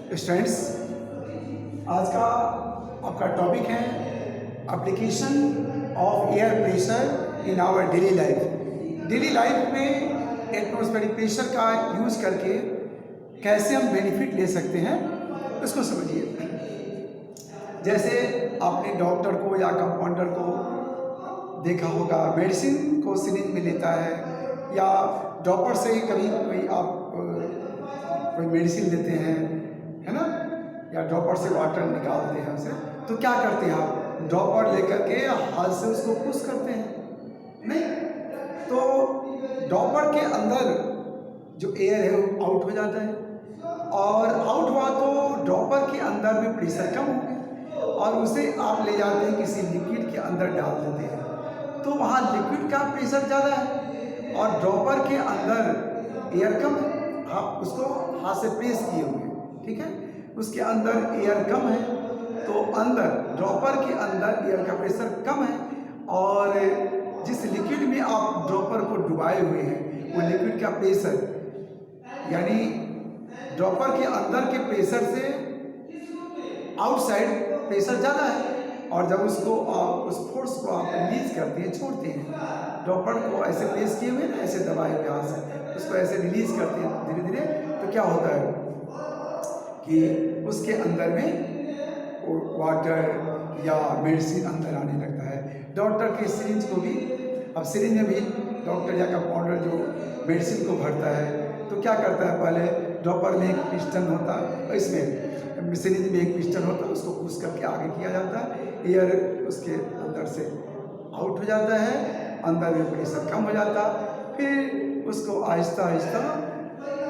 Students, आज का आपका टॉपिक है application of air pressure in our daily life. Daily life में एटमॉस्फेरिक प्रेशर का यूज करके कैसे हम बेनिफिट ले सकते हैं उसको समझिए। जैसे आपने डॉक्टर को या कंपाउंडर को देखा होगा, मेडिसिन को सिरिंज में लेता है या ड्रॉपर से ही कभी कभी आप कोई मेडिसिन लेते हैं, है ना, या ड्रॉपर से वाटर निकालते हैं उसे, तो क्या करते हैं आप? ड्रॉपर लेकर के हाथ से उसको पुश करते हैं, नहीं तो ड्रॉपर के अंदर जो एयर है वो आउट हो जाता है, और आउट हुआ तो ड्रॉपर के अंदर में प्रेशर कम हो गया और उसे आप ले जाते हैं किसी लिक्विड के अंदर डाल देते हैं, तो वहाँ लिक्विड का प्रेशर ज़्यादा है और ड्रॉपर के अंदर एयर कम है। आप उसको हाथ से प्रेस किए हुए, ठीक है, उसके अंदर एयर कम है, तो अंदर ड्रॉपर के अंदर एयर का प्रेशर कम है, और जिस लिक्विड में आप ड्रॉपर को डुबाए हुए हैं वो लिक्विड का प्रेशर, यानी ड्रॉपर के अंदर के प्रेशर से आउटसाइड प्रेशर ज़्यादा है, और जब उसको आप उस फोर्स को आप रिलीज करते हैं, छोड़ते हैं, ड्रॉपर को ऐसे प्रेस किए हुए ना, ऐसे दबाए हुए हाथ से उसको ऐसे रिलीज करते हैं धीरे धीरे, तो क्या होता है कि उसके अंदर में वाटर या मेडिसिन अंदर आने लगता है। डॉक्टर के सिरिंज को भी, अब सिरिंज में भी डॉक्टर या कंपाउंडर जो मेडिसिन को भरता है तो क्या करता है, पहले ड्रॉपर में एक पिस्टन होता है, इसमें सिरिंज में एक पिस्टन होता है, उसको पुश करके आगे किया जाता है, एयर उसके अंदर से आउट हो जाता है, अंदर में प्रेशर कम हो जाता, फिर उसको आहिस्ता आहिस्ता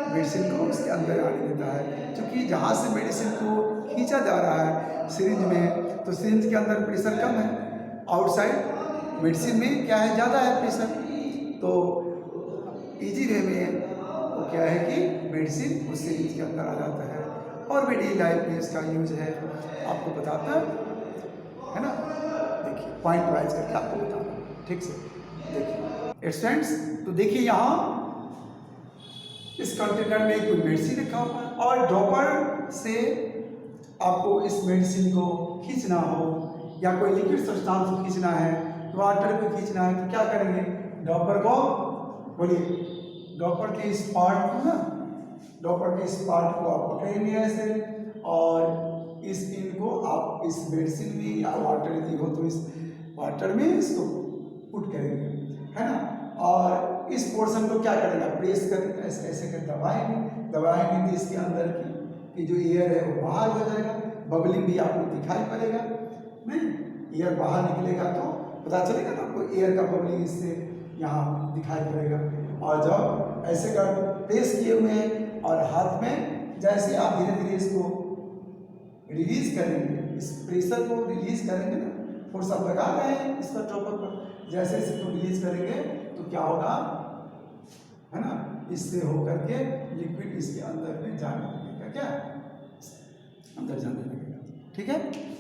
मेडिसिन को उसके अंदर आने देता है। क्योंकि जहाँ से मेडिसिन को खींचा जा रहा है सिरिंज में, तो सिरिंज के अंदर प्रेशर कम है, आउटसाइड मेडिसिन में क्या है, ज़्यादा है प्रेशर, तो इजी वे में वो क्या है कि मेडिसिन उस सिरिंज के अंदर आ जाता है। और भी डेली लाइफ में इसका यूज है, आपको बताता है ना, देखिए पॉइंट वाइज करके आपको बताना, ठीक से देखिए स्टूडेंट्स। तो देखिए यहाँ इस कंटेनर में कोई मेडिसिन रखा हुआ है और ड्रॉपर से आपको इस मेडिसिन को खींचना हो या कोई लिक्विड सब्सटेंस को खींचना है, वाटर को खींचना है, तो क्या करेंगे, ड्रॉपर को, बोलिए, ड्रॉपर के इस पार्ट को ना, ड्रॉपर के इस पार्ट को आप पकड़ेंगे ऐसे, और इस पिन को आप इस मेडिसिन में या वाटर यदि हो तो इस वाटर में इसको पुट करेंगे, है ना, और इस पोर्शन को क्या करेगा, प्रेस करके ऐसे ऐसे कर दबाएंगे तो इसके अंदर की जो एयर है वो बाहर हो जाएगा, बबलिंग भी आपको दिखाई पड़ेगा, नहीं, एयर बाहर निकलेगा तो पता चलेगा ना आपको, एयर का बबलिंग इससे यहाँ दिखाई पड़ेगा। और जब ऐसे कर प्रेस किए हुए हैं और हाथ में जैसे आप धीरे धीरे इसको रिलीज करेंगे, इस प्रेशर को रिलीज करेंगे ना, फोर्स आप लगा रहे हैं इस पर ड्रॉपर पर, जैसे इसको रिलीज करेंगे तो क्या होगा, है ना, इससे होकर के लिक्विड इसके अंदर में जाने लगेगा, क्या अंदर जाने लगेगा, ठीक है।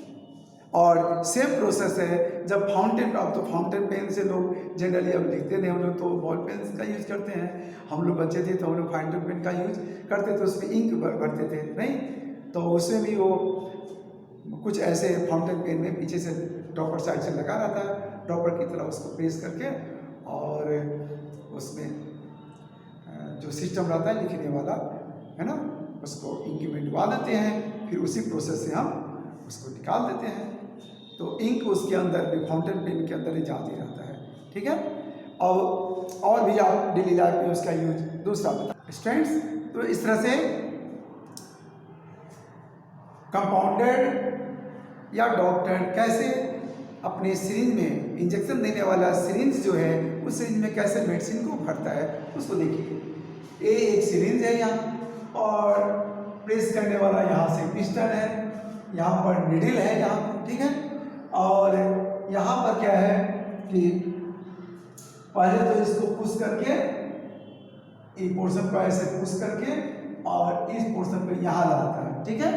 और सेम प्रोसेस है जब फाउंटेन, अब तो फाउंटेन पेन से लोग जनरली अब लिखते नहीं, हम लोग तो बॉल पेन का यूज करते हैं, हम लोग बच्चे थे तो हम लोग फाउंटेन पेन का यूज करते थे, उसमें इंक भरते थे, नहीं तो उसमें भी वो कुछ ऐसे फाउंटेन पेन में पीछे से ड्रॉपर साइड से लगा रहता है, ड्रॉपर की तरह उसको प्रेस करके और उसमें जो सिस्टम रहता है लिखने वाला, है ना, उसको इंक में डुबा देते हैं, फिर उसी प्रोसेस से हम उसको निकाल देते हैं, तो इंक उसके अंदर भी फाउंटेन पेन के अंदर ही जाती रहता है, ठीक है। और भी आप डेली लाइफ में उसका यूज दूसरा बता स्टूडेंट्स। तो इस तरह से कंपाउंडर या डॉक्टर कैसे अपने सिरिंज में, इंजेक्शन देने वाला सिरिंज जो है उस सिरिंज में कैसे मेडिसिन को भरता है उसको देखिए। ये एक सिरिंज है यहाँ, और प्रेस करने वाला यहाँ से पिस्टन है, यहाँ पर निडल है यहाँ पर, ठीक है, और यहाँ पर क्या है कि पहले तो इसको पुश करके, एक पोर्शन को ऐसे पुश करके और इस पोर्शन को यहाँ लाता है, ठीक है,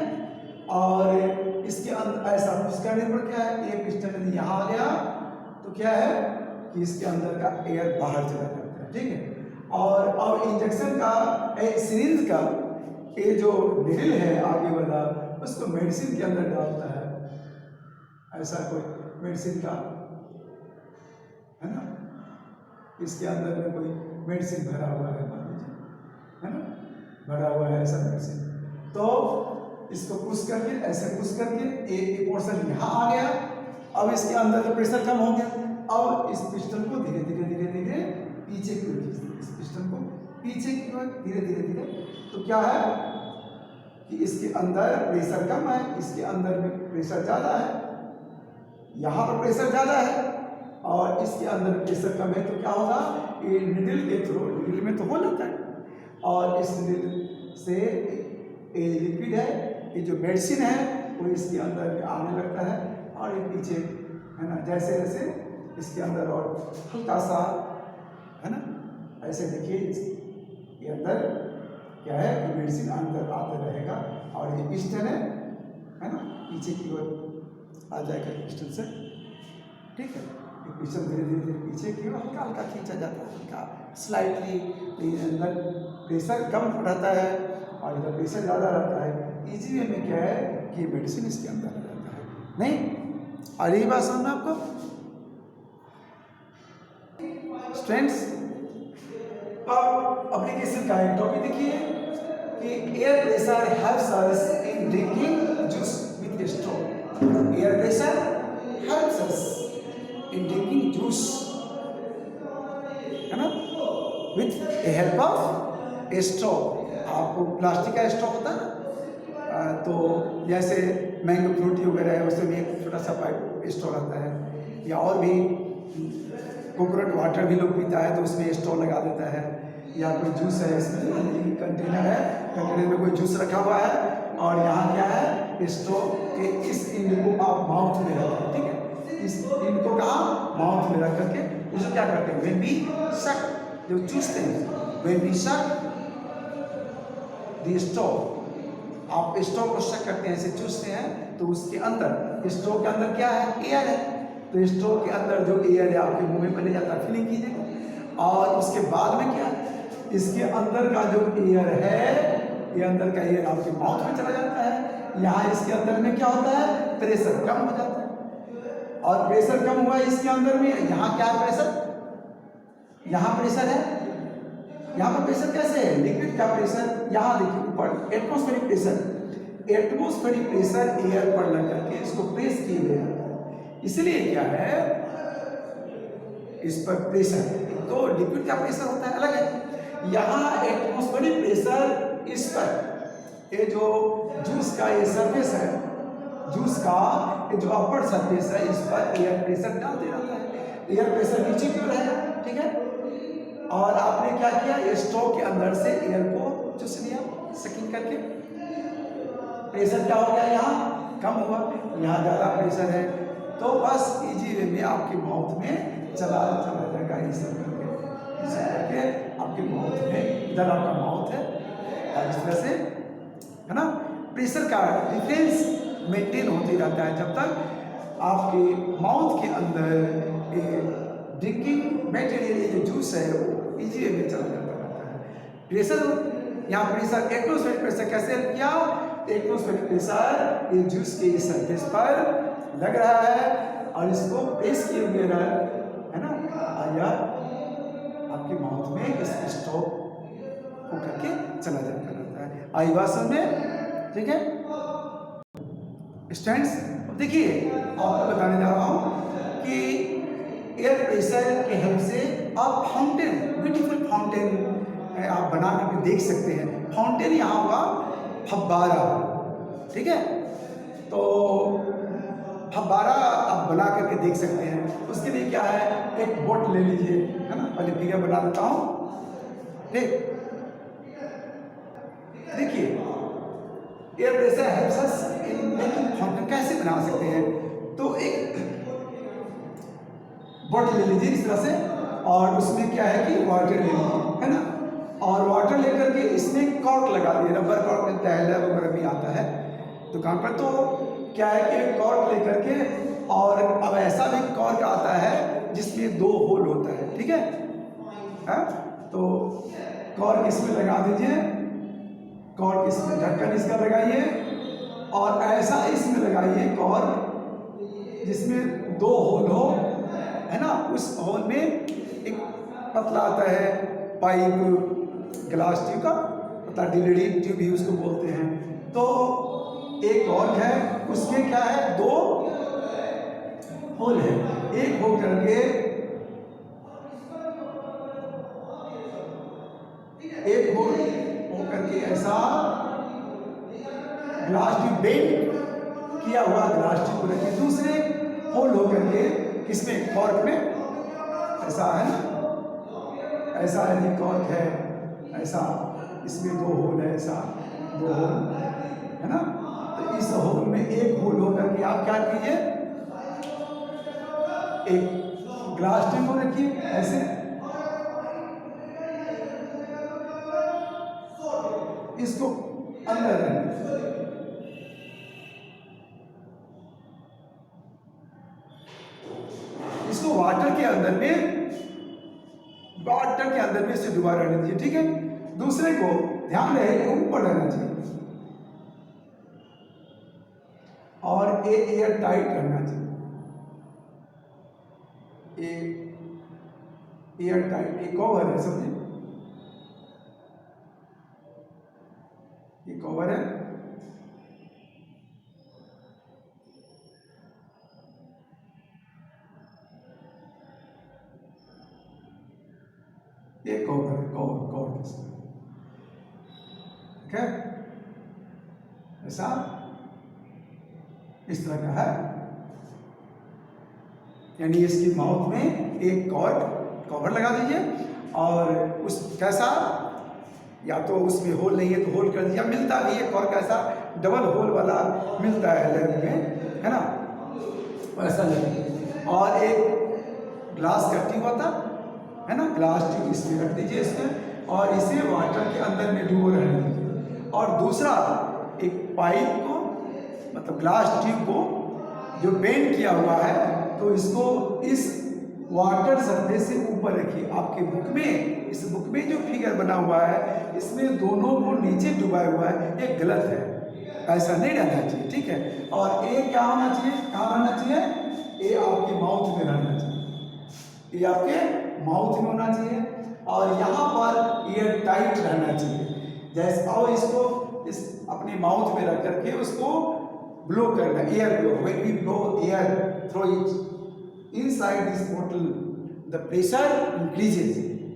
और इसके अंदर ऐसा पुश करने पर क्या है, एक पिस्टन यदि यहाँ आ गया तो क्या है कि इसके अंदर का एयर बाहर चला जाता है, ठीक है। और अब इंजेक्शन का, सिरिंज का ये जो निडल है आगे वाला उसको मेडिसिन के अंदर डालता है, ऐसा कोई मेडिसिन का है ना, इसके अंदर में कोई मेडिसिन भरा हुआ है मान लीजिए, है ना, भरा हुआ है ऐसा मेडिसिन, तो इसको पुश करके ऐसे पुश करके एक पोर्शन यहाँ आ गया। अब इसके अंदर प्रेशर कम हो गया, अब इस पिस्टन को धीरे धीरे धीरे धीरे पीछे की ओर खींचते हैं, इस पिस्टन को पीछे की ओर धीरे धीरे धीरे, तो क्या है कि इसके अंदर प्रेशर कम है, इसके अंदर में प्रेशर ज़्यादा है, यहाँ पर प्रेशर ज़्यादा है और इसके अंदर प्रेशर कम है, तो क्या होगा, ये निडल के थ्रू, निडल में तो हो जाता है और इस निडल से ये लिक्विड है, ये जो मेडिसिन है वो इसके अंदर आने लगता है और ये पीछे है ना, जैसे जैसे इसके अंदर और हल्का सा है ना, ऐसे देखिए ये अंदर क्या है कि मेडिसिन अंदर आते रहेगा और ये पिस्टन है ना, पीछे की ओर आ जाएगा पिस्टन से, ठीक है। ये पिस्टन धीरे धीरे धीरे पीछे की ओर हल्का हल्का खींचा जाता है, हल्का स्लाइटली, अंदर प्रेशर कम रहता है और इधर प्रेशर ज़्यादा रहता है। इजी वे में क्या है कि मेडिसिन इसके अंदर आ जाता है, नहीं और यही बात समझ में आपको स्टूडेंट्स। अब एप्लीकेशन का एक टॉपिक देखिए कि air pressure helps us in drinking juice with straw. Air pressure helps us in drinking juice, है ना, विथ हेल्प ऑफ स्ट्रॉ। आपको प्लास्टिक का स्ट्रॉ होता है ना, तो जैसे मैंगो फ्रूटी वगैरह है उसमें भी एक छोटा सा पाइप स्ट्रॉ रहता है, या और भी कोकोनट वाटर भी लोग पीता है तो उसमें स्ट्रॉ लगा देता है, या कोई जूस है इसमें कंटेनर है, कंटेनर में कोई जूस रखा हुआ है और यहाँ क्या है स्ट्रॉ के इस इंड को आप माउथ में रखते हैं, ठीक है, इस इंड को कहाँ माउथ में रख करके उसे क्या करते हैं, व्हेन वी सक, जो चूसते हैं, when we suck the straw, आप स्ट्रॉ को सक करते हैं, ऐसे चूसते हैं तो उसके अंदर, स्ट्रॉ के अंदर क्या है, एयर है, तो स्ट्रॉ के अंदर जो एयर है आपके मुंह में पहले जाता है, फीलिंग कीजिएगा, और उसके बाद में क्या, इसके अंदर का जो एयर है, ये अंदर का एयर आपके माउथ में चला जाता है, यहाँ इसके अंदर में क्या होता है, प्रेशर कम हो जाता है, और प्रेशर कम हुआ इसके अंदर में, यहाँ क्या है प्रेशर, यहाँ प्रेशर है, यहाँ पर प्रेशर कैसे है, लिक्विड का प्रेशर, यहाँ देखिए ऊपर atmospheric pressure, atmospheric pressure air पर लग करके इसको प्रेस किए हुए जाता है, इसलिए क्या है इस पर प्रेशर, तो लिक्विड का प्रेशर होता है अलग है, यहाँ एटमॉस्फेरिक प्रेशर इस पर, ये जो जूस का ये सरफेस है, जूस का ये जो अपर सरफेस है इस पर एयर प्रेशर डालते रहता है, एयर प्रेशर नीचे की ओर है, ठीक है, और आपने क्या किया, ये स्ट्रॉ के अंदर से एयर को चूस लिया सकिंग करके, प्रेशर क्या हो गया, यहाँ कम हुआ, यहाँ ज़्यादा प्रेशर है, तो बस इजी वे में आपके माउथ में चला जाएगा, इस करके आपके माउथ में, इधर आपका माउथ है और इस तरह से, है ना, प्रेशर का डिफरेंस मेंटेन होते रहता है जब तक आपके माउथ के अंदर ड्रिंकिंग मटेरियल, ये जो जूस है वो इजी वे में चला जाता रहता है। प्रेशर, यहाँ प्रेशर एटमॉस्फेरिक प्रेशर कैसे हेल्प किया, एटमॉस्फेरिक प्रेशर ये जूस के इस सरफेस पर लग रहा है और इसको प्रेस किए हुए है ना, या आपके माउथ में इस स्ट्रॉ को करके चला जाता रहता है। आई बात समझ में, ठीक है स्टूडेंट्स। देखिए आपको बताने जा रहा हूँ कि एयर प्रेशर के हेल्प से आप फाउंटेन, ब्यूटीफुल फाउंटेन आप बना करके देख सकते हैं। फाउंटेन यहाँ हुआ फव्वारा, ठीक है, तो फव्वारा आप बना करके देख सकते हैं। उसके लिए क्या है, एक बोट ले लीजिए, है ना, पहले फिगर बना देता हूँ, ठीक, देखिए air pressure helps us in making fountain, कैसे बना सकते हैं, तो एक बोट ले लीजिए इस तरह से, और उसमें क्या है कि वाटर ले लीजिए, है ना, और वाटर लेकर के इसमें कॉर्क लगा दिए, रबर कॉर्क मिलता है, लैब वगैरह भी आता है दुकान पर, तो क्या है कि कॉर्क लेकर के, और अब ऐसा भी कॉर्क आता है जिसमें 2 होल होता है, ठीक है, तो कॉर्क इसमें लगा दीजिए, कॉर्क इसमें ढक्कन इसका लगाइए और ऐसा इसमें लगाइए कॉर्क जिसमें 2 होल हो, है ना। उस होल में एक पतला आता है पाइप, ग्लास ट्यूब का पतला डिलेडी ट्यूब भी उसको बोलते हैं। तो एक कॉर्क है, उसमें क्या है 2 होल है, एक हो करके एक होल हो करके ऐसा ग्लास ट्यूब बेंड किया हुआ ग्लास ट्यूब को रखिए, दूसरे होल हो करके किसमें कॉर्क में ऐसा है ना, ऐसा है ये कॉर्क है ऐसा, इसमें 2 होल है, ऐसा 2 होल है ना। तो इस होल में एक होल हो करके आप क्या कीजिए, एक ग्लास ट्यूब को रखिए ऐसे, इसको अंदर इसको वाटर के अंदर में इसे डुबा रहने दीजिए, ठीक है। दूसरे को ध्यान रहे ऊपर रहना चाहिए और ये एयर टाइट रहना चाहिए, एयर टाइट, एक कवर है, समझे, ये कवर है, ये कवर है, कवर ठीक है, ऐसा इस तरह का है। यानी इसकी माउथ में एक कवर लगा दीजिए और उस कैसा, या तो उसमें होल नहीं है तो होल कर दिया, मिलता भी है कॉर्क ऐसा डबल होल वाला मिलता है लैब में, है ना, वैसा लगे। और एक ग्लास का ट्यूब होता है ना, ग्लास ट्यूब इसमें रख दीजिए इसमें और इसे वाटर के अंदर में डुबो रहने दीजिए। और दूसरा एक पाइप को, मतलब ग्लास ट्यूब को जो बेंड किया हुआ है, तो इसको इस वाटर सरफेस से ऊपर रखिए। आपके बुक में, इस बुक में जो फिगर बना हुआ है इसमें दोनों को नीचे डुबाया हुआ है, ये गलत है, ऐसा नहीं रहना चाहिए, ठीक है। और ये क्या होना चाहिए, कहाँ रहना चाहिए, ये आपके माउथ में रहना चाहिए, ये आपके माउथ में होना चाहिए और यहाँ पर एयर टाइट रहना चाहिए। जैसे और इसको इस अपने माउथ में रख करके उसको ब्लो करना, air blow, when we blow air through it inside this बोतल द प्रेशर इंक्रीजेज।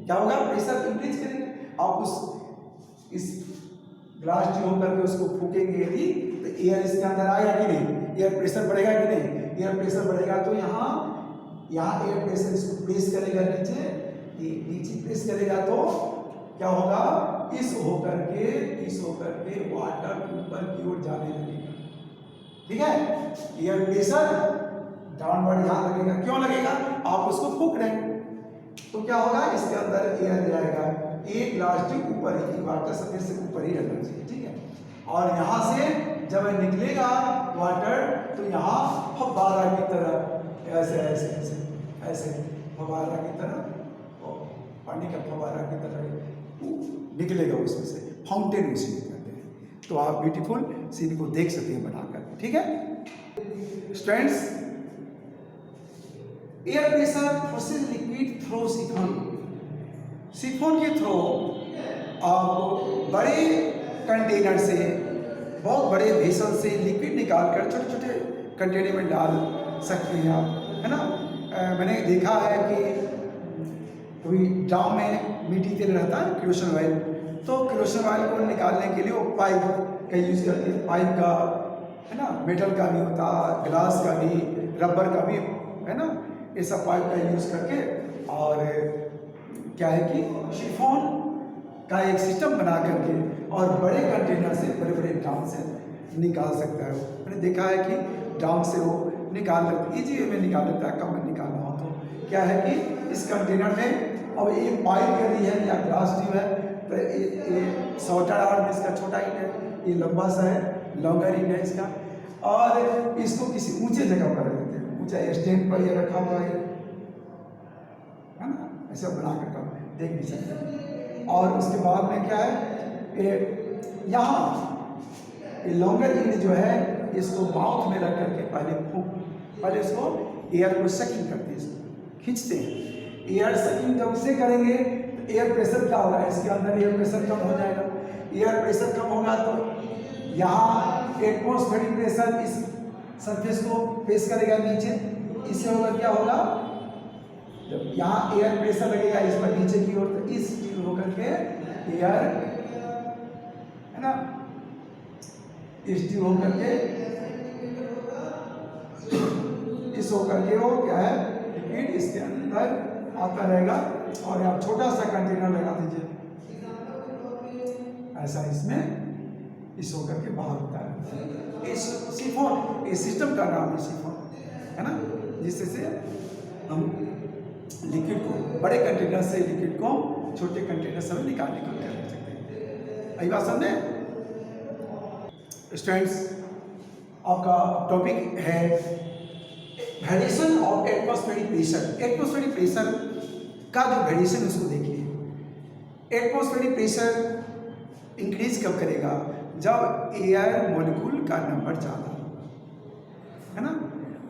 क्या होगा, प्रेशर इंक्रीज करेंगे, आप उस इस ग्लास ट्यूब होकर के उसको फूकेंगे यदि तो एयर इसके अंदर आएगा कि नहीं, एयर प्रेशर बढ़ेगा कि नहीं, एयर प्रेशर बढ़ेगा तो यहाँ एयर प्रेशर इसको प्रेस करेगा नीचे, ये नीचे प्रेस करेगा तो क्या होगा, इस होकर के वाटर ऊपर की ओर जाने लगेगा, ठीक है। एयर प्रेशर डाउनवर्ड यहाँ लगेगा, क्यों लगेगा, आप उसको फूक रहे हैं तो क्या होगा, इसके अंदर एयर जाएगा, एक ग्लास ट्यूब ऊपर ही, वाटर सरफेस से ऊपर ही रहना चाहिए, ठीक है। और यहाँ से जब निकलेगा वाटर तो यहाँ फव्वारा की तरह ऐसे ऐसे ऐसे ऐसे फव्वारा की तरह, पानी का फव्वारा की तरह निकलेगा उसमें से, फाउंटेन उसी में कहते हैं। तो आप ब्यूटीफुल सीन को देख सकते हैं बनाकर, ठीक है students. Air pressure process liquid through siphon के थ्रो आप बड़े कंटेनर से, बहुत बड़े वेसल से लिक्विड निकालकर छोटे छोटे कंटेनर में डाल सकते हैं आप, है ना। मैंने देखा है कि कोई ड्राम में मिट्टी तेल रहता है, केरोसिन ऑयल, तो केरोसिन ऑयल को निकालने के लिए वो पाइप का यूज़ करते हैं, पाइप का, है ना, मेटल का भी होता, ग्लास का भी, रबर का भी, है ना, ये सब पाइप का यूज़ करके। और क्या है कि शिफॉन का एक सिस्टम बना करके और बड़े कंटेनर से, बड़े बड़े ड्राम से निकाल सकता है। मैंने देखा है कि ड्राम से वो निकाल लेते, ईजी वे में निकाल लेता है, कम में निकालना हो तो। क्या है कि इस कंटेनर में अब ये पाइप यदि है या ग्लास ट्यूब है तो ये शॉर्टर आर्म इसका छोटा इंच है, ये लंबा सा है, लॉन्गर इंच है इसका, और इसको किसी ऊंचे जगह पर रख देते हैं, ऊंचा स्टैंड पर ये रखा हुआ है ना, ऐसा बना कर देख भी सकते हैं। और उसके बाद में क्या है, ये यहाँ ये लॉन्गर इंड जो है इसको माउथ में रख करके पहले इसको एयर को सकिंग करते हैं, इसको खींचते हैं। एयर सकिंग जब इसे करेंगे तो एयर प्रेशर क्या होगा, इसके अंदर एयर प्रेशर कम हो जाएगा। एयर प्रेशर कम होगा तो यहाँ एटमॉस्फेरिक प्रेशर इस सरफेस को फेस करेगा नीचे, इससे होगा क्या होगा, जब यहाँ एयर प्रेशर लगेगा इस पर नीचे की ओर तो इस चीज होकर के एयर है ना, इस ट्यूब होकर के इस होकर के वो क्या है लिक्विड इसके अंदर आता रहेगा और आप छोटा सा कंटेनर लगा दीजिए ऐसा, इसमें इस होकर के बाहर होता है। इस सिफोन, इस सिस्टम का नाम है सिफोन, है ना, जिससे हम लिक्विड को बड़े कंटेनर से लिक्विड को छोटे कंटेनर से निकाल कर सकते हैं। आई बात समझे स्टूडेंट्स? आपका टॉपिक है variation of atmospheric pressure. Atmospheric pressure का जो वेरिएशन उसको देखिए। एटमॉस्फेरिक प्रेशर इंक्रीज कब करेगा, जब एयर मॉलिक्यूल का नंबर ज़्यादा है ना,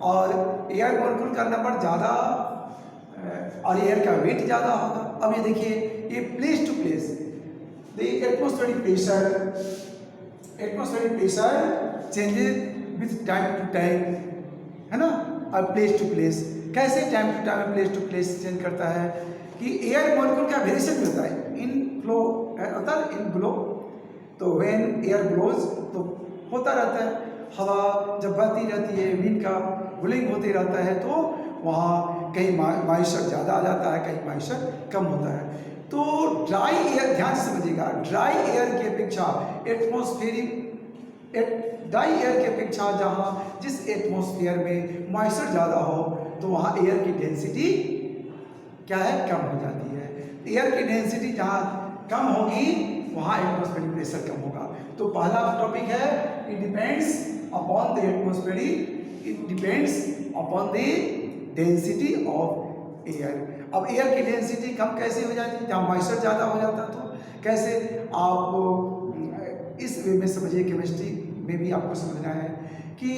और एयर मॉलिक्यूल का नंबर ज़्यादा और एयर का वेट ज़्यादा होगा। अब ये देखिए, ये place to place the atmospheric pressure changes with time to time, है ना। अब प्लेस टू प्लेस कैसे time to time place to place change करता है कि एयर मॉलिक्यूल का वेरिएशन भी होता है। इन फ्लो होता है, इन ब्लो, तो व्हेन एयर ब्लोज तो होता रहता है, हवा जब बहती रहती है, विंड का कूलिंग होते रहता है, तो वहाँ कहीं मॉइस्चर ज़्यादा आ जाता है, कहीं मॉइस्चर कम होता है। तो ड्राई एयर, ध्यान से समझिएगा, ड्राई एयर की अपेक्षा ड्राई एयर की अपेक्षा जहाँ जिस एटमॉस्फेयर में मॉइस्चर ज़्यादा हो तो वहाँ एयर की डेंसिटी क्या है, कम हो जाती है। एयर की डेंसिटी जहाँ कम होगी वहाँ एटमॉस्फेरिक प्रेशर कम होगा। तो पहला टॉपिक है it depends upon the atmospheric, it depends upon the density of air. अब एयर की डेंसिटी कम कैसे हो जाती है, जहाँ मॉइस्चर ज़्यादा हो जाता तो कैसे, आप इस वे में समझिए। केमिस्ट्री में भी आपको समझना है कि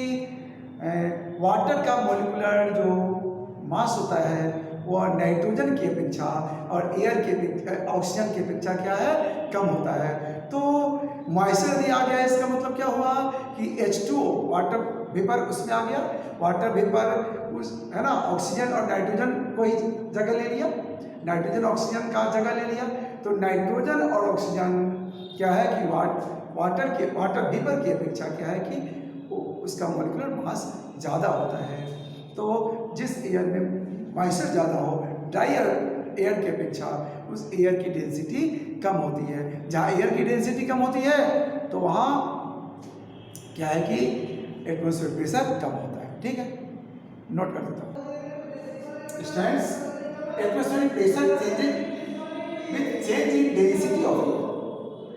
वाटर का मॉलिक्यूलर जो मास होता है वह नाइट्रोजन की अपेक्षा और एयर के ऑक्सीजन की अपेक्षा क्या है, कम होता है। तो मॉइस्चर यदि आ गया, इसका मतलब क्या हुआ कि H2O वाटर वेपर उसमें आ गया, वाटर वेपर उस है ना, ऑक्सीजन और नाइट्रोजन को ही जगह ले लिया, नाइट्रोजन ऑक्सीजन का जगह ले लिया। तो नाइट्रोजन और ऑक्सीजन क्या है कि वाटर वेपर की अपेक्षा क्या है कि उसका मॉलिक्यूलर मास ज़्यादा होता है। तो जिस एयर में मॉइस्चर ज़्यादा हो, ड्राई एयर की अपेक्षा उस एयर की डेंसिटी कम होती है। जहाँ एयर की डेंसिटी कम होती है तो वहाँ क्या है कि एटमॉस्फेरिक प्रेशर कम होता है। ठीक है, नोट कर देता हूँ students. Atmospheric pressure with change in density of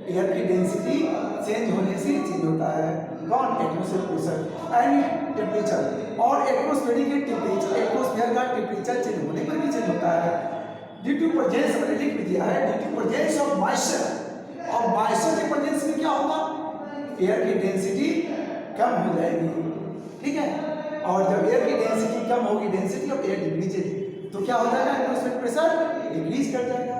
air की डेंसिटी चेंज होने से चेंज होता है कौन, एटमॉस्फेरिक प्रेशर एंड टेम्परेचर। और एटमॉस्फेरिक के टेम्परेचर, एटमॉस्फेयर का टेम्परेचर चेंज होने पर भी चेंज होता है ड्यू टू प्रेजेंस, मैंने लिख भी दिया है, due to presence of moisture. और मॉइस्चर के प्रेजेंस में क्या होगा, एयर की डेंसिटी कम हो जाएगी। ठीक है, और जब एयर की डेंसिटी कम होगी, डेंसिटी ऑफ एयर डिक्रीजेज, तो क्या हो जाएगा, एटमॉस्फेरिक प्रेशर डिक्रीज कर जाएगा।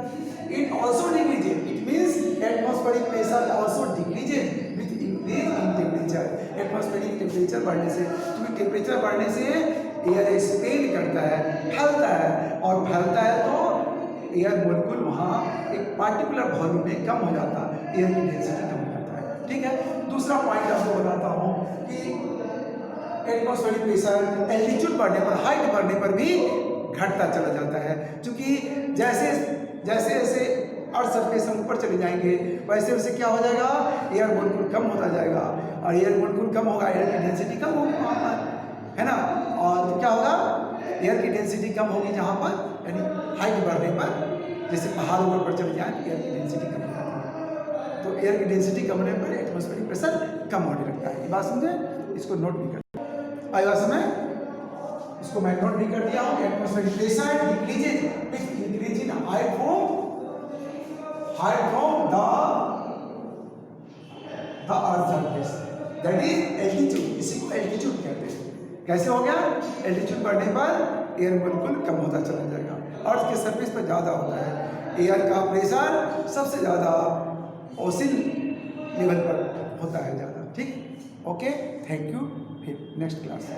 It also decreases, it means atmospheric pressure also decreases with increase in temperature. Atmospheric temperature बढ़ने से, क्योंकि टेम्परेचर बढ़ने से एयर एक्सपेंड करता है, फैलता है, और फैलता है तो एयर मॉलिक्यूल वहाँ एक पार्टिकुलर वॉल्यूम में कम हो जाता है, एयर की डेंसिटी कम हो जाता है। ठीक है, दूसरा पॉइंट आपको बताता हूँ कि एटमॉस्फेरिक प्रेशर एल्टीट्यूड बढ़ने पर, हाइट बढ़ने पर भी घटता चला जाता है, क्योंकि जैसे जैसे अर्थ सरफेस हम ऊपर चले जाएंगे वैसे वैसे क्या हो जाएगा, एयर मॉलिक्यूल कम होता जाएगा, और एयर मॉलिक्यूल कम होगा, एयर की डेंसिटी कम होगी वहाँ पर, है ना। और तो क्या होगा, एयर की डेंसिटी कम होगी जहाँ पर, यानी हाइट बढ़ने पर, जैसे पहाड़ों पर चले जाए एयर की डेंसिटी कम हो जाती है। तो एयर की डेंसिटी कम होने पर एटमॉस्फेरिक प्रेशर कम होने लगता है। ये बात समझे, इसको नोट भी कर आएगा समय, इसको मैं नोट भी कर दिया हूँ। Atmospheric pressure decreases with increase in height from the the earth surface, that is altitude, इसी को एल्टीट्यूड कहते हैं। कैसे हो गया? एल्टीट्यूड बढ़ने पर एयर बिल्कुल कम होता चला जाएगा। अर्थ के सरफेस पर ज़्यादा होता है एयर का प्रेशर, सबसे ज़्यादा ओसिल लेवल पर होता है ज़्यादा। ठीक, ओके, थैंक यू। फिर नेक्स्ट क्लास।